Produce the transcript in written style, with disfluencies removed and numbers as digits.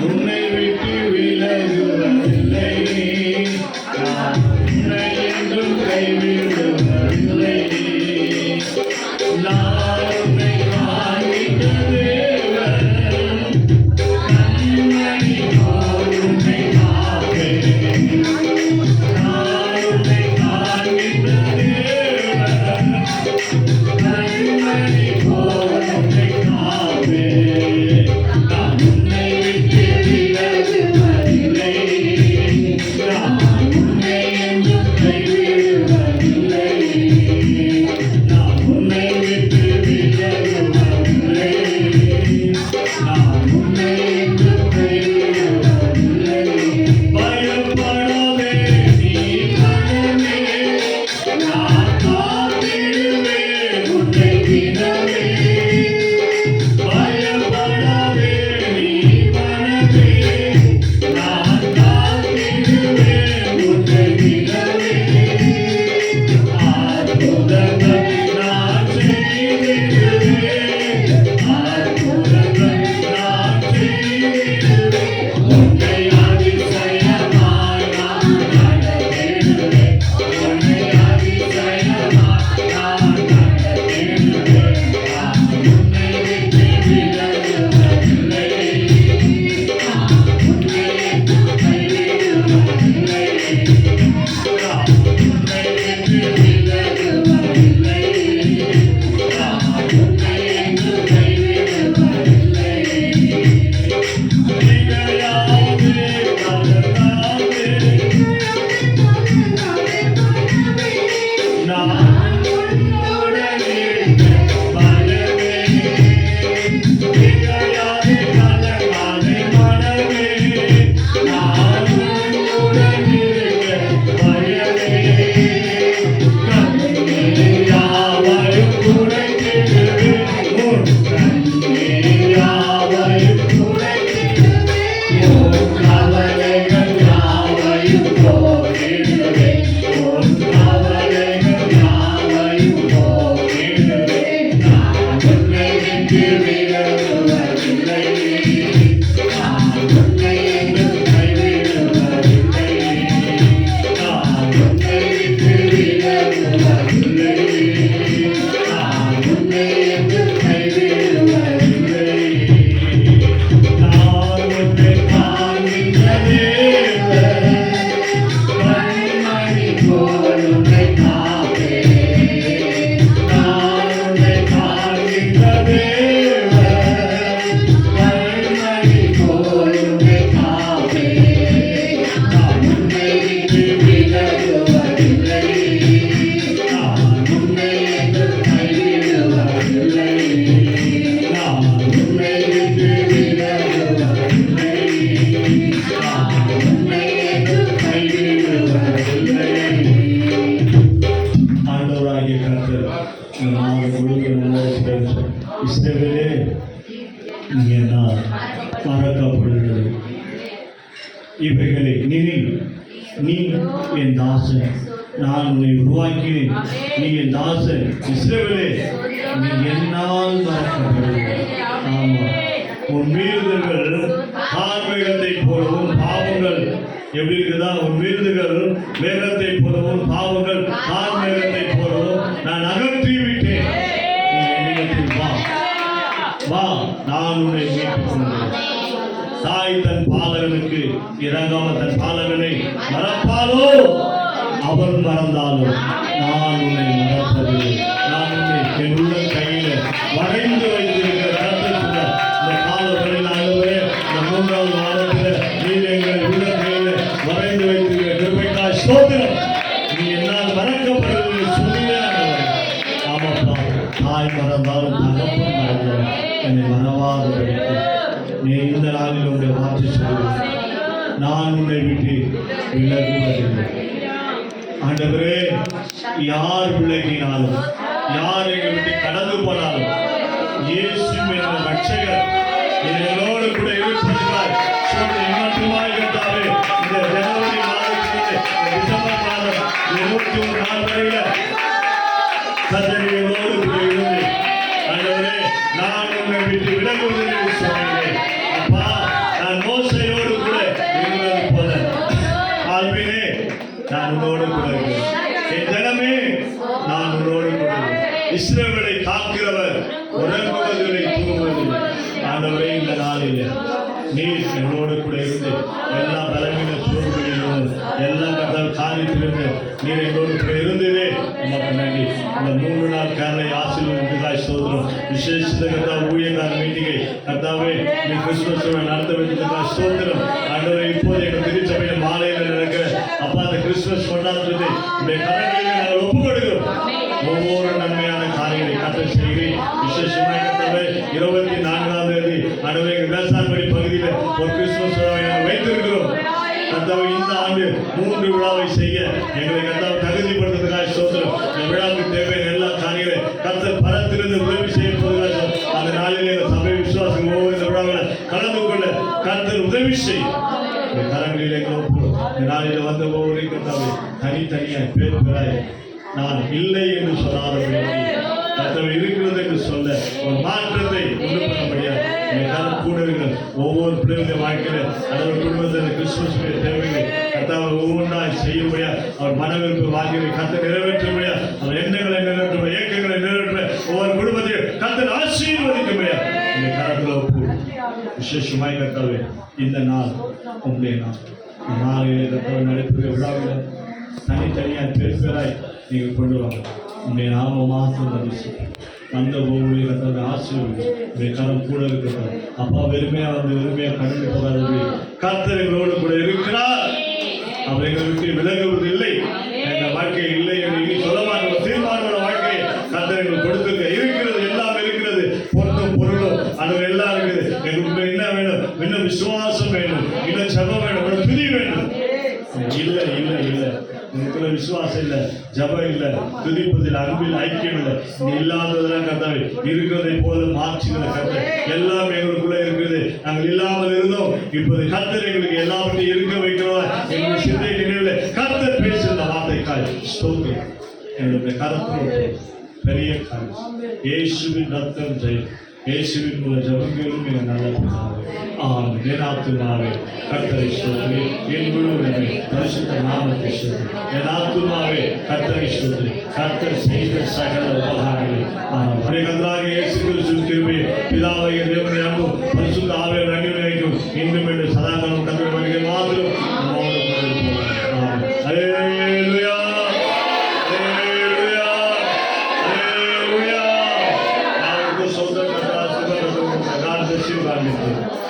உன்னை விட்டு விலகுவதில்லை, நான் உன்னை என்றும் கைவிடுவதில்லை. நான் உன்னை காண்கின்ற தேவன், கண்மணி போல் உன்னை காப்பேன். நான் உன்னை காண்கின்ற தேவன், கண்மணி போல் உன்னை காப்பேன். நான் உன்னை விட்டு விலகுவதில்லை, நான் உன்னை என்றும் கைவிடுவதில்லை. நான் உன்னை விட்டு விலகுவதில்லை, நான் உன்னை என்றும் கைவிடுவதில்லை. பயப்படாதே நீ மனமே, நான் காத்திடுவேன் உன்னை தினமே. பயப்படாதே நீ மனமே, நான் காத்திடுவேன் உன்னை தினமே. அற்புதங்கள் நான் செய்திடுவேன், அற்புதங்கள் நான் செய்திடுவேன். உன்னை அதிசயமாய் நான் நடத்திடுவேன், உன்னை அதிசயமாய் நான் நடத்திடுவேன். நான் உன்னை விட்டு விலகுவதில்லை, நான் உன்னை என்றும் கைவிடுவதில்லை. நான் உன்னை விட்டு விலகுவதில்லை, நான் உன்னை என்றும் கைவிடுவதில்லை. திகழாதே கலங்காதே, நான் உன்னுடன் இருக்க பலமே. திகழாதே கலங்காதே மனமே, நான் உன்னுடன் இருக்க பயமே. கண்ணீர் யாவையும் துடைத்திடுவேன், உன் கண்ணீர் யாவையும் துடைத்திடுவேன். உன் கவலைகள் யாவையும் போக்கிடுவேன், உன் கவலைகள் யாவையும் போக்கிடுவேன். நான் உன்னை விட்டு விலகுவதில்லை, நான் உன்னை என்றும் கைவிடுவதில்லை. நான் உன்னை விட்டு விலகுவதில்லை, நான் உன்னை என்றும் கைவிடுவதில்லை. நான் உன்னை காண்கின்ற தேவன், கண்மணி போல் உன்னை காப்பேன். நான் உன்னை காண்கின்ற தேவன், கண்மணி போல் உன்னை காப்பேன். நான் உன்னை விட்டு விலகுவதில்லை, நான் உன்னை என்றும் கைவிடுவதில்லை. நான் உன்னை விட்டு விலகுவதில்லை, நான் உன்னை என்றும் கைவிடுவதில்லை. ஆண்டவராகிய கர்த்தர் இந்த நாள் முழுவதும் நம்மோடு பேசும். இஸ்ரவேலே, நீ என்னால் மறக்கப்படுகிறது. இவைகளை நினை, நீ என் தாசன், நான் உன்னை உருவாக்கினேன். நீ என் தாசன். இஸ்ரவேலே, நீ என்னால் மறக்கப்படுகிறது. ஆமா, உன் மீறுதல்கள் கார்மேகத்தை போலவும் பாவங்கள் எப்படி இருக்குதா? உன் மீறுதல்கள் மேகத்தை போலவும் பாவங்கள் கார்மேகத்தை போலவும் நான் அகற்றி விட்டேன். நீ என்னிடத்தில் வா, வா, நான் உன்னை மீட்டுக் கொண்டேன். தாய் தன் பாலகனுக்கு இறங்காம தன் பாலகனை மறப்பாலோ? அவன் மறந்தாலும் நான் உன்னை மறப்பதில்லை. நான் உன்னை என் உள்ள கையில வரைந்து வைத்திருக்கிற ரத்தத்துல இந்த காலங்களில் ஆண்டவரே, இந்த 3வது வாரத்தில் நீர் எங்கள் உள்ள கையில வரைந்து வைத்திருக்கிற கிருபைக்காய் ஸ்தோத்திரம். நீ என்னால் மறக்கப்படுவதில்லை சொல்லுவே ஆண்டவரே. ஆமாப்பா, தாய் மறந்தாலும் தகப்பன் மறந்தாலும் என்னை மறவாதபடிக்கு நீ இந்த நாளில் உடைய வார்த்தை சொல்லுவேன். நான் உன்னை விட்டு விலகுவதில்லை. ஆண்டவரே, யார் விலகினாலும், யார் எங்களை விட்டு கடந்து போனாலும், இயேசு என்ற ரட்சகர் என்னோடு கூட இருப்பதில்லை. இன்னொருமாய் கேட்டாவே, இந்த ஜனவரி மாதத்திலே, டிசம்பர் மாதம் 21 நாள் வரையில கர்த்தரோடு கூட இருந்து, ஆண்டவரே, நான் உன்னை விட்டு விலகுவதில்லை சொன்னேன். அப்பா, நான் மோச நான் உன்னோடு கூட இருக்கிறேன். என் ஜனமே, நான் உன்னோடு கூட இருக்கிறேன். இஸ்ரவேலை காக்கிறவர் உறங்குவதில்லை, தூங்குவதில்லை. ஆண்டவரே, இந்த நாளில் நீர் என்னோடு கூட இருந்து எல்லா பலவீன சூழ்நிலையிலும் எல்லா காரியத்திலிருந்து நீர் என்னோடு கூட இருந்ததே உமக்கு நன்றி. இந்த 3 நாள் கேரளை ஆசீர்வதிக்காய் ஸ்தோத்திரம். விசேஷித்த கர்த்தா ஊழியக்கார மீட்டிங்கை கர்த்தாவே நீ கிறிஸ்துமஸ் நடத்த வைத்ததுக்காய் ஸ்தோத்திரம். ஆண்டவரே, இப்போது எங்கள் திருச்சபையில் மாலையில் நடக்கிற அப்பா அந்த கிறிஸ்துமஸ் கொண்டாடுறதை இந்த கரங்களில் நாங்கள் ஒப்புக் கொடுக்கிறோம். ஒவ்வொரு நன்மையான காரியங்களை கர்த்தர் செய்கிறேன். விசேஷமாக கர்த்தாவே 24ஆம் தேதி ஆண்டவரே எங்கள் வேசாண்படி பகுதியில் ஒரு கிறிஸ்துமஸ் விழாவை நாங்கள் வைத்திருக்கிறோம். கர்த்தாவே, இந்த ஆண்டு 3 விழாவை செய்ய எங்களை கர்த்தாவை தகுதிப்படுத்துவதற்காக ஸ்தோத்திரம். இந்த விழாவுக்கு தேவையான எல்லா காரியங்களை கர்த்தர் பரத்திலிருந்து உதவி செய்யப்படுவதாக அந்த நாளிலே சபை விசுவாசம் ஒவ்வொரு இந்த விழாவில் கலந்து கொள்ள கர்த்தர் உதவி செய்யும். இந்த கரங்களிலே இந்த நாளில் வந்த ஒவ்வொரு கர்த்தாவை தனித்தனியாய் பேர் பெறாய் நான் இல்லை என்று சொல்லாதபடி கர்த்தர் இருக்கிறது என்று சொல்ல ஒரு மாற்றத்தை உண்டு பண்ண முடியாது. கூட இருக்கிற ஒவ்வொரு பிள்ளைகளுடைய வாழ்க்கையில அவர் குடும்பத்தில் கிறிஸ்துமஸ் தேவைகளை கர்த்தாவை ஒவ்வொன்றாய் செய்ய முடியாது. அவர் மனவிருப்பு வாக்கியத்தை கர்த்தர் நிறைவேற்ற முடியாது. அவர் எண்ணங்களை நிறைவேற்ற, இயக்கங்களை நிறைவேற்ற, ஒவ்வொரு குடும்பத்தையும் கர்த்தர் ஆசீர்வதிக்க முடியாது. இந்த கரத்தில் விசேஷமாய் கர்த்தாவே இந்த நாள் உங்களுடைய நாள். இந்த நாளிலே கர்த்தாவை நடைபெறுகிற விழாவில் தனித்தனியாக பேர் பேராய் நீங்கள் கொண்டு வாங்க. உங்களுடைய நாம மாத்திரம் அந்த ஒவ்வொரு கர்த்தாவை ஆசீர்வதி. உங்களுடைய கரம் கூட இருக்கிறார். அப்பா, வெறுமையா வந்து வெறுமையா கடந்து போகாதபடி கர்த்தர் எங்களோடு கூட இருக்கிறார். அவர் எங்களை விட்டு விலகுவது இல்லை. எங்கள் வாழ்க்கை இல்லை என்று இனி சொல்ல மாட்டோம். தீர்மானமான வாழ்க்கையை கர்த்தர் எங்களுக்கு கொடுத்துருக்க இருக்கிறது. எல்லாம் இருக்கிறது. பொருளும் பொருளும் அது எல்லாம் இருக்குது. எங்களுக்கு என்ன வேணும்? இன்னும் விசுவாசம் வேணும், இன்னும் ஜபம் வேணும், இன்னும் துதி வேணும். இல்லை இல்லை இல்லை, உங்களுக்குள்ள விசுவாசம் இல்லை, ஜபம் இல்லை, துதிப்பதில் அன்பில் ஐக்கியம் இல்லை. இல்லாததெல்லாம் கர்த்தாவே இருக்கிறதை போல மாற்றுகிற கர்த்தர் எல்லாம் எங்களுக்குள்ள இருக்குது. நாங்கள் இல்லாமல் இருந்தோம், இப்போது கர்த்தர் எங்களுக்கு எல்லாவற்றையும் இருக்க வைக்கிறோம். எங்களுடைய சிந்தை நினைவில் கர்த்தர் பேசுகிற வார்த்தைக்காய் ஸ்தோத்திரம். எங்களுடைய கருத்து பெரிய காரியம். இயேசுவின் ரத்தம் ஜெயம். இயேசுவின் மூல ஜபங்களும் மிக நல்ல ஆத்மாவே கர்த்தரை ஸ்தோத்திரி. என் முழுவதுமே பரிசுத்த நாமத்தை ஸ்தோத்திரி. என் ஆத்மாவே கர்த்தரை ஸ்தோத்திரி. கர்த்தர் செய்த சகல உபகாரங்களை கர்த்தராக இயேசு கிறிஸ்துவின் கிருபை, பிதாவாகிய தேவனுடைய அன்பும் பரிசுத்த ஆவியானவரின் அந்யோன்யமும் இன்னும் என்று சதாகாலம் கர்த்தருடைய வருகை மாத்திரம் நம்மோடு கூட இருப்பதாக. ஆமென். அல்லேலூயா. God bless you.